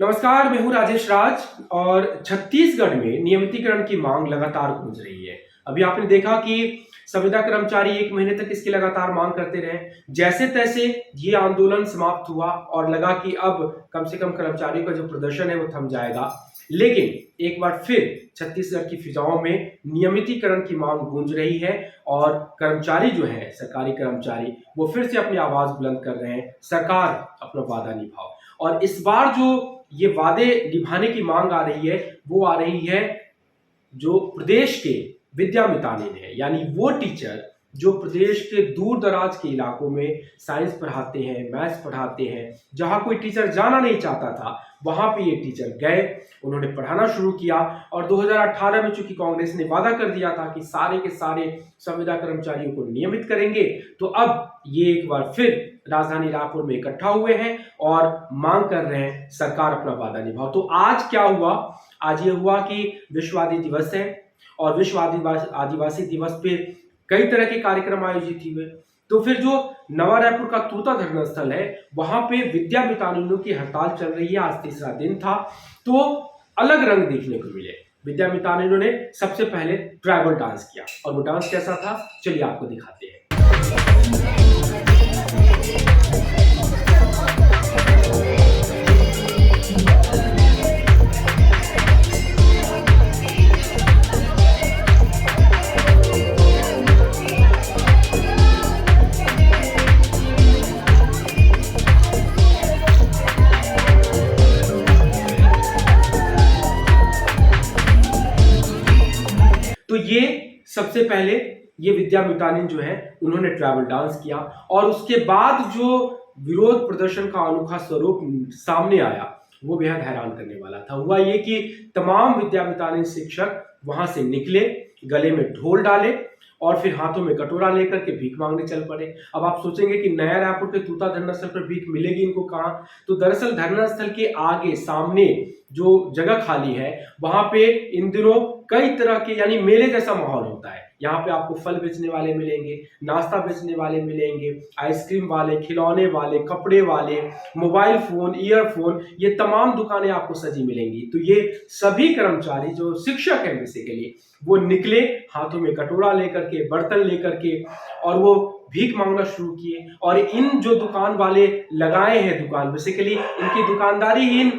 नमस्कार, मैं हूं राजेश राज और छत्तीसगढ़ में नियमितीकरण की मांग लगातार गूंज रही है। अभी आपने देखा कि संविदा कर्मचारी 1 महीने तक इसकी लगातार मांग करते रहे। जैसे तैसे ये आंदोलन समाप्त हुआ और लगा कि अब कम से कम कर्मचारियों का जो प्रदर्शन है वो थम जाएगा। लेकिन एक बार फिर छत्तीसगढ़ की फिजाओं में नियमितीकरण की मांग गूंज रही है और कर्मचारी जो है, सरकारी कर्मचारी, वो फिर से अपनी आवाज बुलंद कर रहे हैं, सरकार अपना वादा निभाओ। और इस बार जो ये वादे निभाने की मांग आ रही है, वो आ रही है जो प्रदेश के विद्या मितानिन है, यानी वो टीचर जो प्रदेश के दूर दराज के इलाकों में साइंस पढ़ाते हैं, मैथ्स पढ़ाते हैं। जहां कोई टीचर जाना नहीं चाहता था, वहां पे ये टीचर गए, उन्होंने पढ़ाना शुरू किया। और 2018 में चूंकि कांग्रेस ने वादा कर दिया था कि सारे के सारे संविदा कर्मचारियों को नियमित करेंगे, तो अब ये एक बार फिर राजधानी रायपुर में इकट्ठा हुए हैं और मांग कर रहे हैं सरकार अपना वादा निभाओ। तो आज क्या हुआ? आज ये हुआ कि विश्व आदिवासी दिवस है और विश्व आदिवासी दिवस पे कई तरह के कार्यक्रम आयोजित हुए। तो फिर जो नवा रायपुर का तूता धरना स्थल है, वहां पे विद्या मितानिनों की हड़ताल चल रही है। आज तीसरा दिन था, तो अलग रंग देखने को मिले। विद्या मितानिनों ने सबसे पहले ट्राइबल डांस किया और वो डांस कैसा था, चलिए आपको दिखाते हैं। तो ये सबसे पहले ये विद्या मितानिन जो है, उन्होंने ट्राइबल डांस किया और उसके बाद जो विरोध प्रदर्शन का अनोखा स्वरूप सामने आया, वो बेहद हैरान करने वाला था। हुआ ये कि तमाम विद्या मितानिन शिक्षक वहां से निकले, गले में ढोल डाले और फिर हाथों में कटोरा लेकर के भीख मांगने चल पड़े। अब आप सोचेंगे कि नया रायपुर के तूता धरना स्थल पर भीख मिलेगी इनको कहां? तो दरअसल धरना स्थल के आगे सामने जो जगह खाली है, वहां पे इन दिनों कई तरह के, यानी मेले जैसा माहौल होता है। यहाँ पे आपको फल बेचने वाले मिलेंगे, नाश्ता बेचने वाले मिलेंगे, आइसक्रीम वाले, खिलौने वाले, कपड़े वाले, मोबाइल फोन, ईयरफोन, ये तमाम दुकानें आपको सजी मिलेंगी। तो ये सभी कर्मचारी जो शिक्षक हैं बेसिकली, वो निकले हाथों में कटोरा लेकर के, बर्तन लेकर के, और वो भीख मांगना शुरू किए। और इन जो दुकान वाले लगाए हैं दुकान, बेसिकली इनकी दुकानदारी इन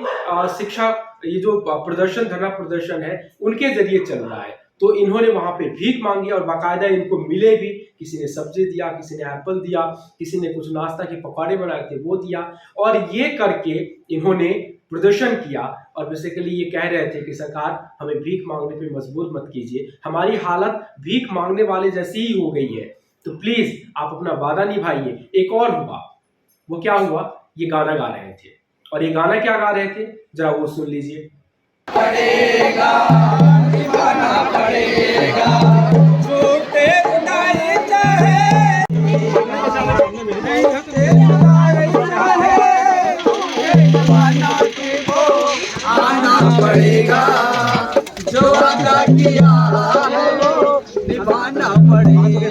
शिक्षा, ये जो प्रदर्शन, धरना प्रदर्शन है, उनके जरिए चल रहा है। तो इन्होंने वहां पे भीख मांगी और बाकायदा इनको मिले भी। किसी ने सब्जी दिया, किसी ने एप्पल दिया, किसी ने कुछ नाश्ता के पकौड़े बनाए थे वो दिया। और ये करके इन्होंने प्रदर्शन किया और बेसिकली ये कह रहे थे कि सरकार हमें भीख मांगने पे मजबूर मत कीजिए, हमारी हालत भीख मांगने वाले जैसी ही हो गई है, तो प्लीज आप अपना वादा निभाइए। एक और हुआ, वो क्या हुआ, ये गाना गा रहे थे। और ये गाना क्या गा रहे थे, जरा वो सुन लीजिए। पड़ेगा, निभाना पड़ेगा, छोटे उठाए चाहे, निभाना के वो आना पड़ेगा, जो वादा किया हो निभाना पड़ेगा,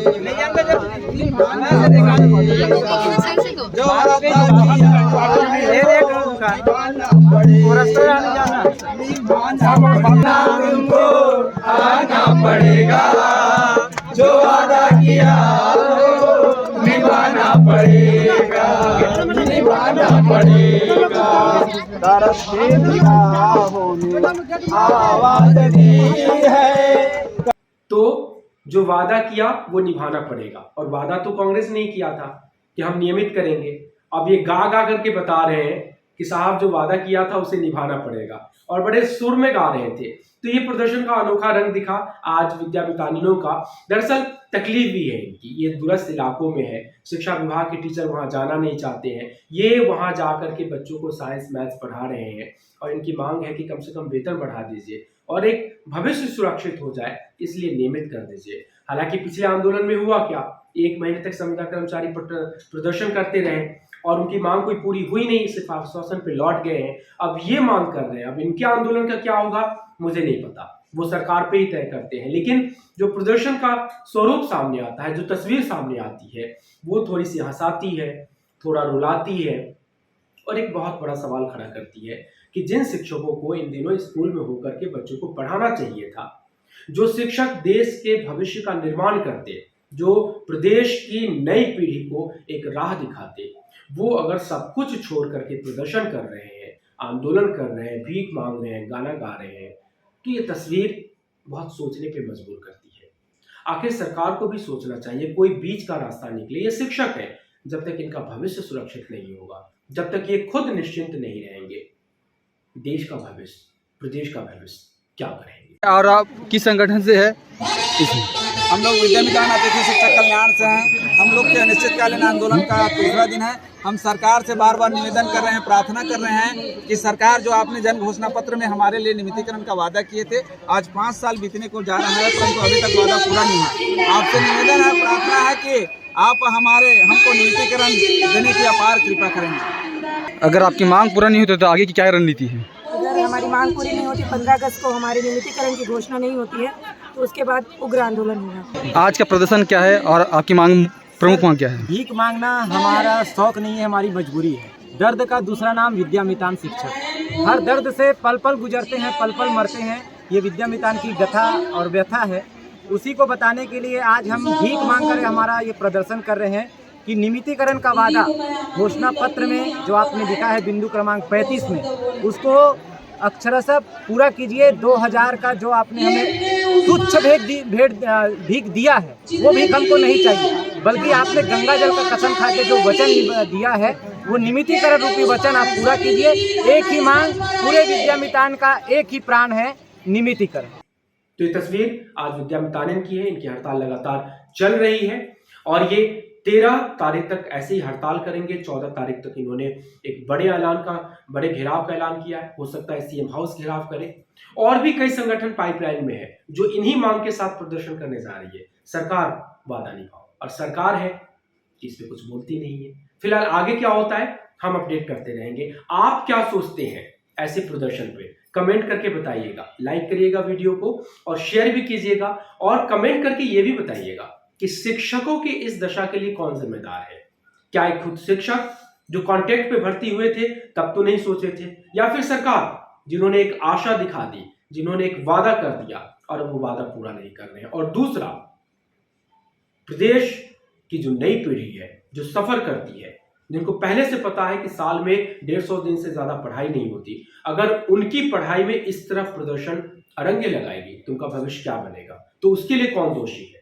जो वादा तुमको आना पड़ेगा, जो वादा किया निभाना पड़ेगा, निभाना पड़ेगा। तरस के आवाज दी है। तो जो वादा किया वो निभाना पड़ेगा, और वादा तो कांग्रेस ने ही किया था कि हम नियमित करेंगे। अब ये गा गा करके बता रहे हैं कि साहब जो वादा किया था उसे निभाना पड़ेगा, और बड़े सुर में गा रहे थे। तो ये प्रदर्शन का अनोखा रंग दिखा आज विद्या मितानिनों का। दरअसल तकलीफ भी है इनकी, ये दूरस्थ इलाकों में है, शिक्षा विभाग के टीचर वहां जाना नहीं चाहते हैं, ये वहां जाकर के बच्चों को साइंस मैथ्स पढ़ा रहे हैं, और इनकी मांग है कि कम से कम वेतन बढ़ा दीजिए और एक भविष्य सुरक्षित हो जाए, इसलिए नियमित कर दीजिए। हालांकि पिछले आंदोलन में हुआ क्या, 1 महीने तक संविदा कर्मचारी प्रदर्शन करते रहे और उनकी मांग कोई पूरी हुई नहीं, सिर्फ आश्वासन पे लौट गए हैं। अब ये मांग कर रहे हैं, अब इनके आंदोलन का क्या होगा मुझे नहीं पता, वो सरकार पे ही तय करते हैं। लेकिन जो प्रदर्शन का स्वरूप सामने आता है, जो तस्वीर सामने आती है, वो थोड़ी सी हंसाती है, थोड़ा रुलाती है और एक बहुत बड़ा सवाल खड़ा करती है कि जिन शिक्षकों को इन दिनों स्कूल में होकर के बच्चों को पढ़ाना चाहिए था, जो शिक्षक देश के भविष्य का निर्माण करते, जो प्रदेश की नई पीढ़ी को एक राह दिखाते, वो अगर सब कुछ छोड़ करके प्रदर्शन कर रहे हैं, आंदोलन कर रहे हैं, भीख मांग रहे हैं, गाना गा रहे हैं, तो ये तस्वीर बहुत सोचने पे मजबूर करती है। आखिर सरकार को भी सोचना चाहिए, कोई बीच का रास्ता निकले। ये शिक्षक है, जब तक इनका भविष्य सुरक्षित नहीं होगा, जब तक ये खुद निश्चिंत नहीं रहेंगे, देश का भविष्य, प्रदेश का भविष्य क्या करेंगे। और आप किस संगठन से है? हम लोग विद्या मितान अतिथि शिक्षक कल्याण से हैं। हम लोग के अनिश्चितकालीन आंदोलन का दूसरा दिन है। हम सरकार से बार बार निवेदन कर रहे हैं, प्रार्थना कर रहे हैं कि सरकार जो आपने जन घोषणा पत्र में हमारे लिए नियमितीकरण का वादा किए थे, आज 5 साल बीतने को जा रहा है, परंतु अभी तक वादा पूरा नहीं हुआ। आपसे निवेदन है, प्रार्थना है कि आप हमको नियमितीकरण देने की अपार कृपा करेंगे। अगर आपकी मांग पूरा नहीं होती तो आगे की क्या रणनीति है? अगर हमारी मांग पूरी नहीं होती, 15 अगस्त को हमारे नियमितीकरण की घोषणा नहीं होती है, तो उसके बाद उग्र आंदोलन होगा। आज का प्रदर्शन क्या है और आपकी मांग, प्रमुख मांग क्या है? भीख मांगना हमारा शौक नहीं है, हमारी मजबूरी है। दर्द का दूसरा नाम विद्या मितान शिक्षक। हर दर्द से पल पल गुजरते हैं, पल पल मरते हैं। ये विद्या मितान की कथा और व्यथा है। उसी को बताने के लिए आज हम भीख मांग कर हमारा ये प्रदर्शन कर रहे हैं कि नियमितीकरण का वादा घोषणा पत्र में जो आपने लिखा है बिंदु क्रमांक 35 में, उसको अक्षरशः पूरा कीजिए। 2000 का जो आपने हमें तुच्छ भीख दिया है, वो भीख हमको नहीं चाहिए, बल्कि आपने गंगा जल का कसम खा के जो वचन दिया है, वो नियमितीकरण रूपी वचन आप पूरा कीजिए। एक ही मांग, पूरे विद्या मितान का एक ही प्राण है, नियमितीकरण। तो ये तस्वीर आज विद्या मितान की है। इनकी हड़ताल लगातार चल रही है और ये 13 तारीख तक ऐसे ही हड़ताल करेंगे। 14 तारीख तक इन्होंने एक बड़े घेराव का ऐलान किया है। हो सकता है सीएम हाउस घेराव करे। और भी कई संगठन पाइपलाइन में है जो इन्हीं मांग के साथ प्रदर्शन करने जा रही है। सरकार वादा निभाओ, और सरकार है इस पे कुछ बोलती नहीं है। फिलहाल आगे क्या होता है हम अपडेट करते रहेंगे। आप क्या सोचते हैं ऐसे प्रदर्शन पे, कमेंट करके बताइएगा। लाइक करिएगा वीडियो को और शेयर भी कीजिएगा, और कमेंट करके ये भी बताइएगा कि शिक्षकों की इस दशा के लिए कौन जिम्मेदार है। क्या एक खुद शिक्षक जो कॉन्ट्रैक्ट पे भर्ती हुए थे तब तो नहीं सोचे थे, या फिर सरकार जिन्होंने एक आशा दिखा दी, जिन्होंने एक वादा कर दिया और वो वादा पूरा नहीं कर रहे हैं। और दूसरा, प्रदेश की जो नई पीढ़ी है, जो सफर करती है, जिनको पहले से पता है कि साल में 150 दिन से ज्यादा पढ़ाई नहीं होती, अगर उनकी पढ़ाई में इस तरफ प्रदर्शन अरंगे लगाएगी तो उनका भविष्य क्या बनेगा? तो उसके लिए कौन दोषी है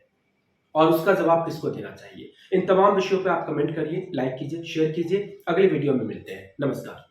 और उसका जवाब किसको देना चाहिए? इन तमाम विषयों पे आप कमेंट करिए, लाइक कीजिए, शेयर कीजिए। अगले वीडियो में मिलते हैं। नमस्कार।